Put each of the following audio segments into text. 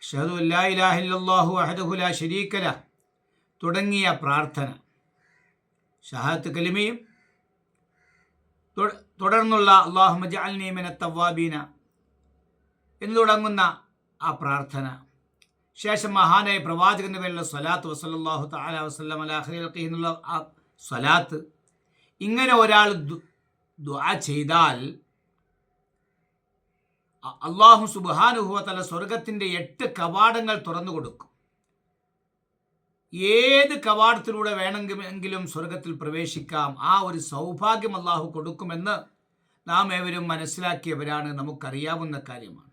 അഷ്ഹദു അല്ലാ ഇലാഹ ഇല്ലല്ലാഹു വഹ്ദഹു ലാ ശരീക ലഹ് തുടങ്ങിയ പ്രാർത്ഥന, ഷഹാദത്ത് കലിമയും തുടർന്നുള്ള അല്ലാഹുമ്മ ജഅൽനി മിനത്ത് തവ്വാബീന എന്ന് തുടങ്ങുന്ന ആ പ്രാർത്ഥന, ശേഷം മഹാനായ പ്രവാചകന്റെ പേരിലുള്ള സ്വലാത്ത് വസല്ലല്ലാഹു തആല വസല്ലം അലാ ഖൈറിൽ ഖൽഖി എന്നുള്ള ആ സ്വലാത്ത്, ഇങ്ങനെ ഒരാൾ ദുആ ചെയ്താൽ അല്ലാഹു സുബ്ഹാനഹു വ തആല സ്വർഗത്തിൻ്റെ 8 കവാടങ്ങൾ തുറന്നു കൊടുക്കും. ഏത് കവാടത്തിലൂടെ വേണമെങ്കിലും സ്വർഗത്തിൽ പ്രവേശിക്കാം. ആ ഒരു സൗഭാഗ്യം അല്ലാഹു കൊടുക്കുമെന്ന് നാം ഏവരും മനസ്സിലാക്കിയവരാണ്, നമുക്കറിയാവുന്ന കാര്യമാണ്.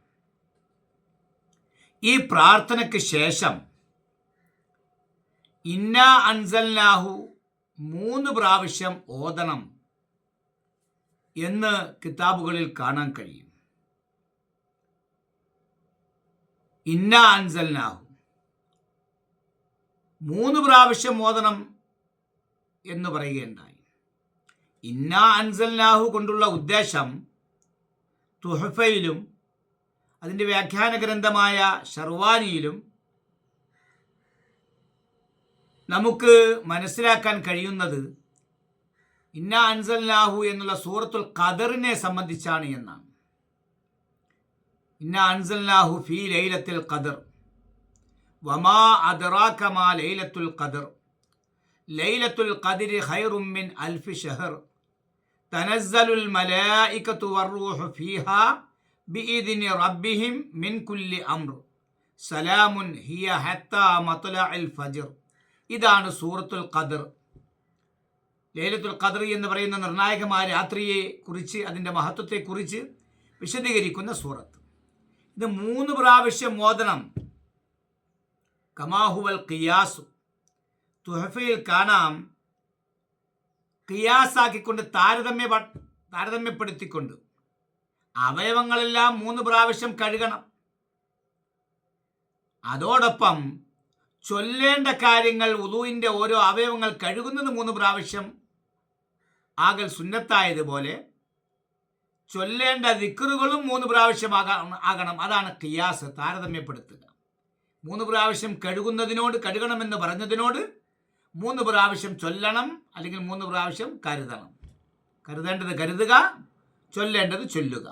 ഈ പ്രാർത്ഥനയ്ക്ക് ശേഷം ഇന്നാ അൻസൽനാഹു 3 പ്രാവശ്യം ഓതണം എന്ന് കിതാബുകളിൽ കാണാൻ കഴിയും. ഇന്നാ അൻസൽനാഹു 3 പ്രാവശ്യം ഓതണം എന്ന് പറയുകയുണ്ടായി. ഇന്നാ അൻസൽനാഹു കൊണ്ടുള്ള ഉദ്ദേശം തുഹഫയിലും അതിൻ്റെ വ്യാഖ്യാന ഗ്രന്ഥമായ ഷർവാനിയിലും നമുക്ക് മനസ്സിലാക്കാൻ കഴിയുന്നത് ഇന്നാ അൻസൽനാഹു എന്നുള്ള സൂറത്തുൽ ഖദറിനെ സംബന്ധിച്ചാണ് എന്നാണ്. ഇന്നാ അൻസൽനാഹു ഫീ ലൈലത്തുൽ ഖദർ വമാ അദ്റാക മാ ലൈലത്തുൽ ഖദർ ലൈലത്തുൽ ഖദ്രി ഖൈറും മിൻ അൽഫി ഷഹർ തനസ്സലുൽ മലായികതു വറൂഹു ഫീഹാ ബിഇദ്നി റബ്ബിഹിം മിൻ കുല്ലി അംർ സലാമുൻ ഹിയ ഹത്താ മത്ലഇൽ ഫജ്ർ. ഇതാണ് സൂറത്തുൽ ഖദർ. ലൈലത്തുൽ ഖദ്ർ എന്ന് പറയുന്ന നിർണായകമായ രാത്രിയെ കുറിച്ച്, അതിൻ്റെ മഹത്വത്തെക്കുറിച്ച് വിശദീകരിക്കുന്ന സൂറത്ത്. ഇത് 3 പ്രാവശ്യം ഓതണം. കമാഹുവൽ ഖിയാസു, തുഹഫയിൽ കാണാം, ഖിയാസാക്കിക്കൊണ്ട് താരതമ്യപ്പെടുത്തിക്കൊണ്ട് അവയവങ്ങളെല്ലാം 3 പ്രാവശ്യം കഴുകണം. അതോടൊപ്പം ചൊല്ലേണ്ട കാര്യങ്ങൾ, വുളൂഇൻ്റെ ഓരോ അവയവങ്ങൾ കഴുകുന്നത് 3 പ്രാവശ്യം ആകൽ സുന്നത്തായതുപോലെ ചൊല്ലേണ്ട ദിക്റുകളും 3 പ്രാവശ്യം ആകണം. അതാണ് ഖിയാസ്, താരതമ്യപ്പെടുത്തുക. 3 പ്രാവശ്യം കഴുകണമെന്ന് പറഞ്ഞതിനോട് 3 പ്രാവശ്യം ചൊല്ലണം, അല്ലെങ്കിൽ 3 പ്രാവശ്യം കരുതണം. കരുതേണ്ടത് കരുതുക, ചൊല്ലേണ്ടത് ചൊല്ലുക.